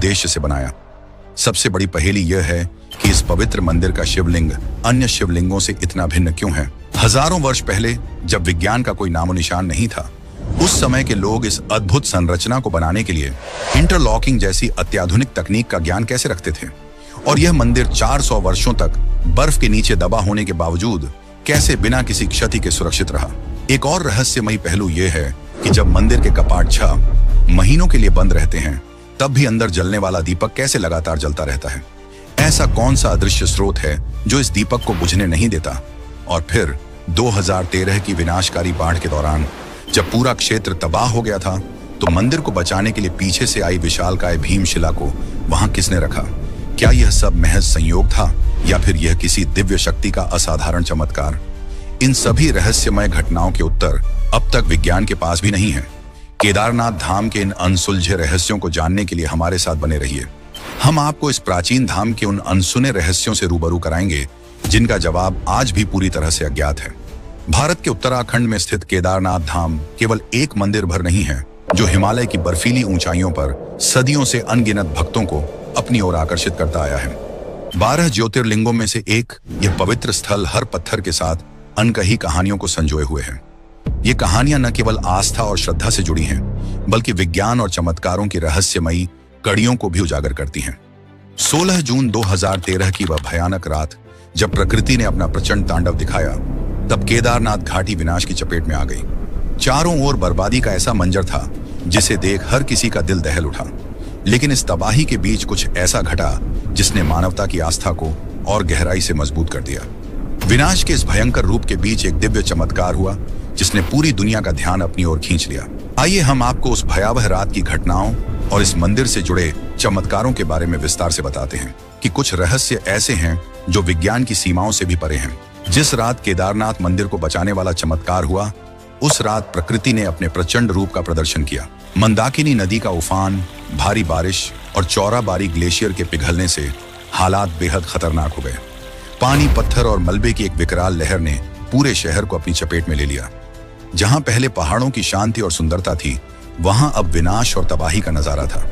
उद्देश्य से बनाया। सबसे बड़ी पहेली यह है कि इस पवित्र मंदिर का शिवलिंग अन्य शिवलिंगों से इतना भिन्न क्यों है। हजारों वर्ष पहले, जब विज्ञान का कोई नामो निशान नहीं था, उस समय के लोग इस अद्भुत संरचना को बनाने के लिए इंटरलॉकिंग जैसी अत्याधुनिक तकनीक का ज्ञान कैसे रखते थे, और यह मंदिर 400 वर्षों तक बर्फ के नीचे दबा होने के बावजूद कैसे बिना किसी क्षति के सुरक्षित रहा। एक और रहस्यमयी पहलू यह है कि जब मंदिर के कपाट 6 महीनों के लिए बंद रहते हैं, तब भी अंदर जलने वाला दीपक कैसे लगातार जलता रहता है। ऐसा कौन सा अदृश्य स्रोत है जो इस दीपक को बुझने नहीं देता। और फिर 2013 की विनाशकारी बाढ़ के दौरान जब पूरा क्षेत्र तबाह हो गया था, तो मंदिर को बचाने के लिए पीछे से आई विशालकाय भीमशिला को वहां किसने रखा। क्या यह सब महज संयोग था या फिर यह किसी दिव्य शक्ति का असाधारण चमत्कार। इन सभी रहस्यमय घटनाओं के उत्तर अब तक विज्ञान के पास भी नहीं है। केदारनाथ धाम के इन अनसुलझे रहस्यों को जानने के लिए हमारे साथ बने रहिए। हम आपको इस प्राचीन धाम के उन अनसुने रहस्यों से रूबरू कराएंगे जिनका जवाब आज भी पूरी तरह से अज्ञात है। भारत के उत्तराखंड में स्थित केदारनाथ धाम केवल एक मंदिर भर नहीं है, जो हिमालय की बर्फीली ऊंचाइयों पर सदियों से अनगिनत भक्तों को अपनी ओर आकर्षित करता आया है। 12 ज्योतिर्लिंगों में से एक यह पवित्र स्थल हर पत्थर के साथ अनकही कहानियों को संजोए हुए है। ये कहानियां न केवल आस्था और श्रद्धा से जुड़ी हैं, बल्कि विज्ञान और चमत्कारों की रहस्यमयी कड़ियों को भी उजागर करती हैं। 16 जून 2013 की वह भयानक रात, जब प्रकृति ने अपना प्रचंड तांडव दिखाया, तब केदारनाथ घाटी विनाश की चपेट में आ गई। चारों ओर बर्बादी का ऐसा मंजर था जिसे देख हर किसी का दिल दहल उठा। लेकिन इस तबाही के बीच कुछ ऐसा घटा जिसने मानवता की आस्था को और गहराई से मजबूत कर दिया। विनाश के इस भयंकर रूप के बीच एक दिव्य चमत्कार हुआ जिसने पूरी दुनिया का ध्यान अपनी ओर खींच लिया। आइए हम आपको उस भयावह रात की घटनाओं और इस मंदिर से जुड़े चमत्कारों के बारे में विस्तार से बताते हैं कि कुछ रहस्य ऐसे हैं जो विज्ञान की सीमाओं से भी परे हैं। जिस रात केदारनाथ मंदिर को बचाने वाला चमत्कार हुआ, उस रात प्रकृति ने अपने प्रचंड रूप का प्रदर्शन किया। मंदाकिनी नदी का उफान, भारी बारिश और चौराबारी ग्लेशियर के पिघलने से हालात बेहद खतरनाक हो गए। पानी, पत्थर और मलबे की एक विकराल लहर ने पूरे शहर को अपनी चपेट में ले लिया। जहां पहले पहाड़ों की शांति और सुंदरता थी, वहां अब विनाश और तबाही का नजारा था।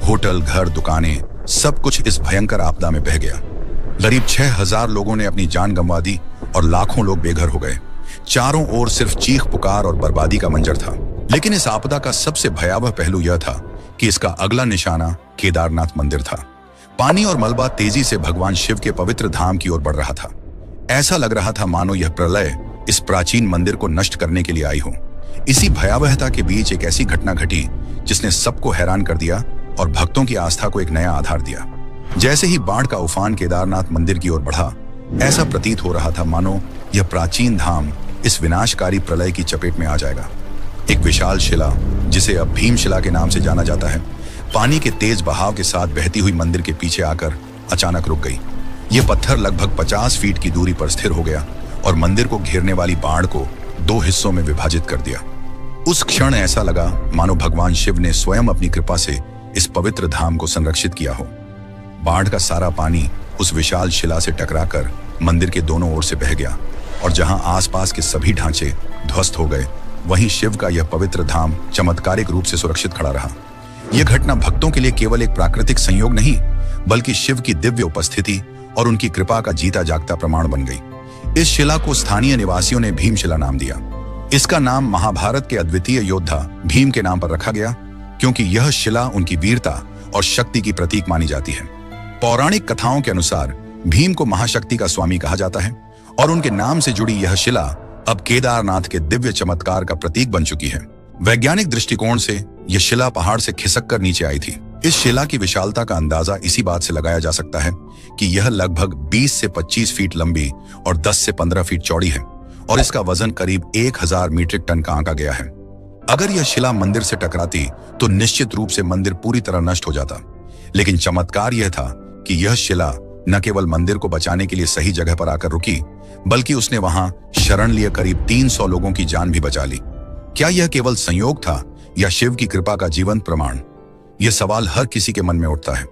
होटल, घर, दुकानें, सब कुछ इस भयंकर आपदा में बह गया। करीब 6000 लोगों ने अपनी जान गंवा दी और लाखों लोग बेघर हो गए। चारों ओर सिर्फ चीख पुकार और बर्बादी का मंजर था। लेकिन इस आपदा का सबसे भयावह पहलू यह था कि इसका अगला निशाना केदारनाथ मंदिर था। पानी और मलबा तेजी से भगवान शिव के पवित्र धाम की ओर बढ़ रहा था। ऐसा लग रहा था मानो यह प्रलय इस प्राचीन मंदिर को नष्ट करने के लिए आई हो। इसी भयावहता के बीच एक ऐसी घटना घटी जिसने सबको हैरान कर दिया और भक्तों की आस्था को एक नया आधार दिया। जैसे ही बाढ़ का उफान केदारनाथ मंदिर की ओर बढ़ा, ऐसा प्रतीत हो रहा था मानो यह प्राचीन धाम इस विनाशकारी प्रलय की चपेट में आ जाएगा। एक विशाल शिला, जिसे अब भीमशिला के नाम से जाना जाता है, पानी के तेज बहाव के साथ बहती हुई मंदिर के पीछे आकर अचानक रुक गई। यह पत्थर लगभग 50 फीट की दूरी पर स्थिर हो गया और मंदिर को घेरने वाली बाढ़ को 2 हिस्सों में विभाजित कर दिया। उस क्षण ऐसा लगा मानो भगवान शिव ने स्वयं अपनी कृपा से इस पवित्र धाम को संरक्षित किया हो। बाढ़ का सारा पानी उस विशाल शिला से टकराकर मंदिर के दोनों ओर से बह गया और जहां आसपास के सभी ढांचे ध्वस्त हो गए, वहीं शिव का यह पवित्र धाम चमत्कारिक रूप से सुरक्षित खड़ा रहा। यह घटना भक्तों के लिए केवल एक प्राकृतिक संयोग नहीं, बल्कि शिव की दिव्य उपस्थिति और उनकी कृपा का जीता जागता प्रमाण बन गई। इस शिला को स्थानीय निवासियों ने भीमशिला नाम दिया। इसका नाम महाभारत के अद्वितीय योद्धा भीम के नाम पर रखा गया, क्योंकि यह शिला उनकी वीरता और शक्ति की प्रतीक मानी जाती है। पौराणिक कथाओं के अनुसार भीम को महाशक्ति का स्वामी कहा जाता है और उनके नाम से जुड़ी यह शिला अब केदारनाथ के दिव्य चमत्कार का प्रतीक बन चुकी है। वैज्ञानिक दृष्टिकोण से यह शिला पहाड़ से खिसक कर नीचे आई थी। इस शिला की विशालता का अंदाजा इसी बात से लगाया जा सकता है कि यह लगभग 20 से 25 फीट लंबी और 10 से 15 फीट चौड़ी है और इसका वजन करीब 1000 मीट्रिक टन का आंका गया है। अगर यह शिला मंदिर से टकराती तो निश्चित रूप से मंदिर पूरी तरह नष्ट हो जाता। लेकिन चमत्कार यह था कि यह शिला न केवल मंदिर को बचाने के लिए सही जगह पर आकर रुकी, बल्कि उसने वहां शरण लिए करीब 300 लोगों की जान भी बचा ली। क्या यह केवल संयोग था या शिव की कृपा का जीवंत प्रमाण? यह सवाल हर किसी के मन में उठता है।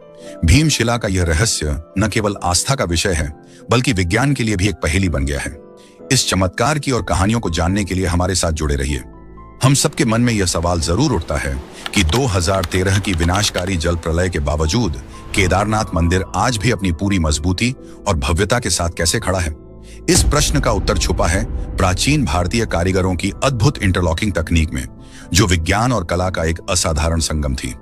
भीमशिला का यह रहस्य न केवल आस्था का विषय है, बल्कि विज्ञान के लिए भी एक पहेली बन गया है। इस चमत्कार की और कहानियों को जानने के लिए हमारे साथ जुड़े रहिए। हम सबके मन में यह सवाल जरूर उठता है कि 2013 की विनाशकारी जल प्रलय के बावजूद केदारनाथ मंदिर आज भी अपनी पूरी मजबूती और भव्यता के साथ कैसे खड़ा है। इस प्रश्न का उत्तर छुपा है प्राचीन भारतीय कारीगरों की अद्भुत इंटरलॉकिंग तकनीक में, जो विज्ञान और कला का एक असाधारण संगम थी।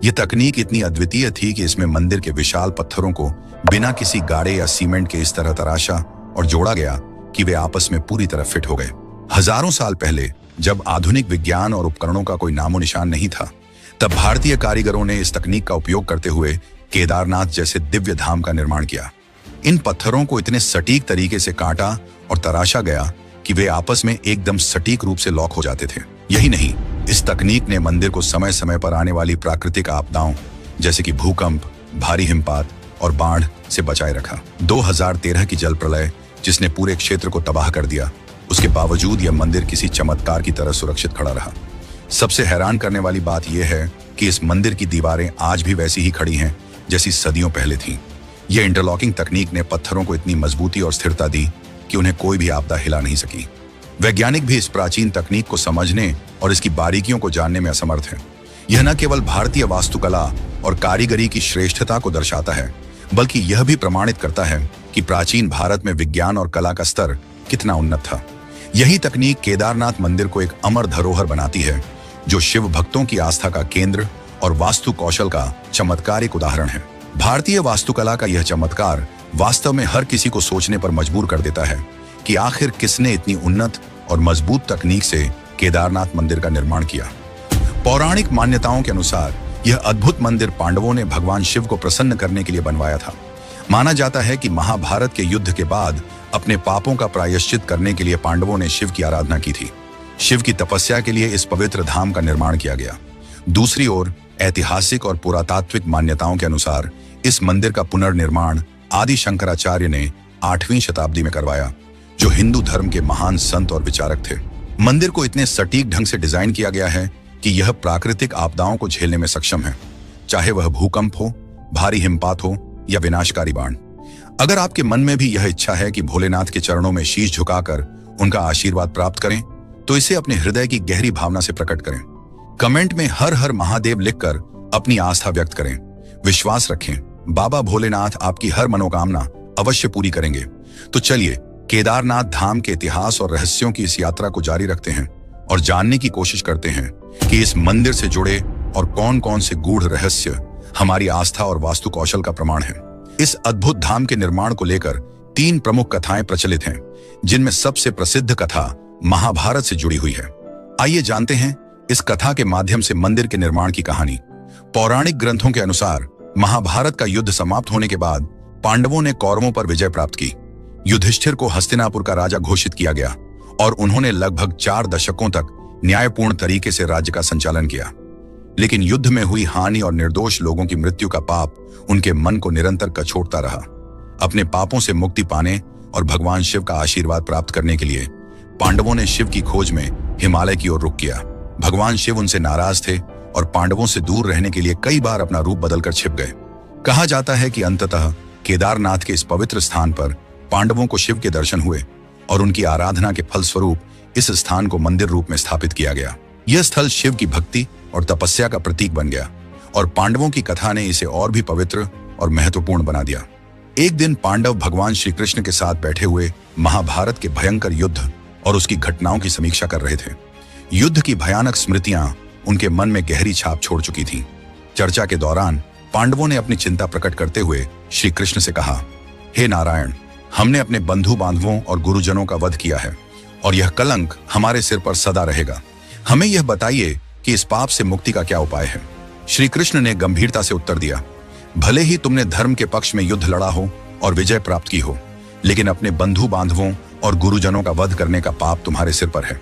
यह तकनीक इतनी अद्वितीय थी कि इसमें मंदिर के विशाल पत्थरों को बिना किसी गाड़े या सीमेंट के इस तरह तराशा और जोड़ा गया कि वे आपस में पूरी तरह फिट हो गए। हजारों साल पहले, जब आधुनिक विज्ञान और उपकरणों का कोई नामो निशान नहीं था, तब भारतीय कारीगरों ने इस तकनीक का उपयोग करते हुए केदारनाथ जैसे दिव्य धाम का निर्माण किया। इन पत्थरों को इतने सटीक तरीके से काटा और तराशा गया कि वे आपस में एकदम सटीक रूप से लॉक हो जाते थे। यही नहीं, इस तकनीक ने मंदिर को समय समय पर आने वाली प्राकृतिक आपदाओं जैसे कि भूकंप, भारी हिमपात और बाढ़ से बचाए रखा। 2013 की जल प्रलय, जिसने पूरे क्षेत्र को तबाह कर दिया, उसके बावजूद यह मंदिर किसी चमत्कार की तरह सुरक्षित खड़ा रहा। सबसे हैरान करने वाली बात यह है कि इस मंदिर की दीवारें आज भी वैसी ही खड़ी हैं जैसी सदियों पहले थीं। यह इंटरलॉकिंग तकनीक ने पत्थरों को इतनी मजबूती और स्थिरता दी कि उन्हें कोई भी आपदा हिला नहीं सकी। वैज्ञानिक भी इस प्राचीन तकनीक को समझने और इसकी बारीकियों को जानने में असमर्थ हैं। यह न केवल भारतीय वास्तुकला और कारीगरी की श्रेष्ठता को दर्शाता है, बल्कि यह भी प्रमाणित करता है कि प्राचीन भारत में विज्ञान और कला का स्तर कितना उन्नत था। यही तकनीक केदारनाथ मंदिर को एक अमर धरोहर बनाती है, जो शिव भक्तों की आस्था का केंद्र और वास्तु कौशल का चमत्कारिक उदाहरण है। भारतीय वास्तुकला का यह चमत्कार वास्तव में हर किसी को सोचने पर मजबूर कर देता है कि आखिर किसने इतनी उन्नत और मजबूत तकनीक से केदारनाथ मंदिर का निर्माण किया। पौराणिक मान्यताओं के अनुसार यह अद्भुत मंदिर पांडवों ने भगवान शिव को प्रसन्न करने के लिए बनवाया था। माना जाता है कि महाभारत के युद्ध के बाद अपने पापों का प्रायश्चित करने के लिए पांडवों ने शिव की आराधना की थी। शिव की तपस्या के लिए इस पवित्र धाम का निर्माण किया गया। दूसरी ओर ऐतिहासिक और पुरातात्विक मान्यताओं के अनुसार इस मंदिर का पुनर्निर्माण आदि शंकराचार्य ने 8वीं शताब्दी में करवाया, जो हिंदू धर्म के महान संत और विचारक थे। मंदिर को इतने सटीक ढंग से डिजाइन किया गया है कि यह प्राकृतिक आपदाओं को झेलने में सक्षम है, चाहे वह भूकंप हो, भारी हिमपात हो या विनाशकारी बाढ़। अगर आपके मन में भी यह इच्छा है कि भोलेनाथ के चरणों में शीश झुकाकर उनका आशीर्वाद प्राप्त करें, तो इसे अपने हृदय की गहरी भावना से प्रकट करें। कमेंट में हर हर महादेव लिखकर अपनी आस्था व्यक्त करें। विश्वास रखें, बाबा भोलेनाथ आपकी हर मनोकामना अवश्य पूरी करेंगे। तो चलिए केदारनाथ धाम के इतिहास और रहस्यों की इस यात्रा को जारी रखते हैं और जानने की कोशिश करते हैं कि इस मंदिर से जुड़े और कौन कौन से गूढ़ रहस्य हमारी आस्था और वास्तु कौशल का प्रमाण है। इस अद्भुत धाम के निर्माण को लेकर 3 प्रमुख कथाएं प्रचलित हैं, जिनमें सबसे प्रसिद्ध कथा महाभारत से जुड़ी हुई है। आइए जानते हैं इस कथा के माध्यम से मंदिर के निर्माण की कहानी। पौराणिक ग्रंथों के अनुसार महाभारत का युद्ध समाप्त होने के बाद पांडवों ने कौरवों पर विजय प्राप्त की। युधिष्ठिर को हस्तिनापुर का राजा घोषित किया गया और उन्होंने लगभग 4 दशकों तक न्यायपूर्ण तरीके से राज्य का संचालन किया। लेकिन युद्ध में हुई हानि और निर्दोष लोगों की मृत्यु का पाप उनके मन को निरंतर कछोड़ता रहा। अपने पापों से मुक्ति पाने और भगवान शिव का आशीर्वाद प्राप्त करने के लिए पांडवों ने शिव की खोज में हिमालय की ओर रुख किया। भगवान शिव उनसे नाराज थे और पांडवों से दूर रहने के लिए कई बार अपना रूप बदलकर छिप गए। कहा जाता है कि अंततः केदारनाथ के इस पवित्र स्थान पर पांडवों को शिव के दर्शन हुए और उनकी आराधना के फलस्वरूप इस स्थान को मंदिर रूप में स्थापित किया गया। यह स्थल शिव की भक्ति और तपस्या का प्रतीक बन गया और पांडवों की कथा ने इसे और भी पवित्र और महत्वपूर्ण बना दिया। एक दिन पांडव भगवान श्री कृष्ण के साथ बैठे हुए महाभारत के भयंकर युद्ध और उसकी घटनाओं की समीक्षा कर रहे थे। युद्ध की भयानक स्मृतियां उनके मन में गहरी छाप छोड़ चुकी थीं। चर्चा के दौरान पांडवों ने अपनी चिंता प्रकट करते हुए श्री कृष्ण से कहा, हे नारायण, हमने अपने बंधु बांधवों और गुरुजनों का वध किया है और यह कलंक हमारे सिर पर सदा रहेगा। हमें यह बताइए कि इस पाप से मुक्ति का क्या उपाय है। श्री कृष्ण ने गंभीरता से उत्तर दिया, भले ही तुमने धर्म के पक्ष में युद्ध लड़ा हो और विजय प्राप्त की हो, लेकिन अपने बंधु बांधवों और गुरुजनों का वध करने का पाप तुम्हारे सिर पर है।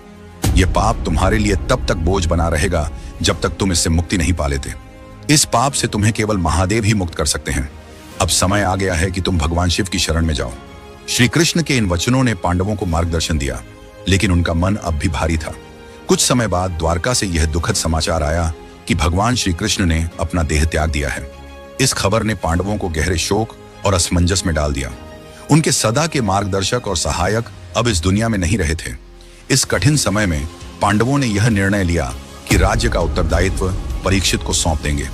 यह पाप तुम्हारे लिए तब तक बोझ बना रहेगा जब तक तुम इससे मुक्ति नहीं पा लेते। इस पाप से तुम्हें केवल महादेव ही मुक्त कर सकते हैं। अब समय आ गया है कि तुम भगवान शिव की शरण में जाओ। श्री कृष्ण के इन वचनों ने पांडवों को मार्गदर्शन दिया, लेकिन उनका मन अब भी भारी था। कुछ समय बाद द्वारका से यह दुखद समाचार आया कि भगवान श्री कृष्ण ने अपना देह त्याग दिया है। इस खबर ने पांडवों को गहरे शोक और असमंजस में डाल दिया। उनके सदा के मार्गदर्शक और सहायक अब इस दुनिया में नहीं रहे थे। इस कठिन समय में पांडवों ने यह निर्णय लिया कि राज्य का उत्तरदायित्व परीक्षित को सौंप देंगे।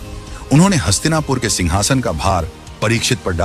उन्होंने हस्तिनापुर के सिंहासन का भार परीक्षित पर डाल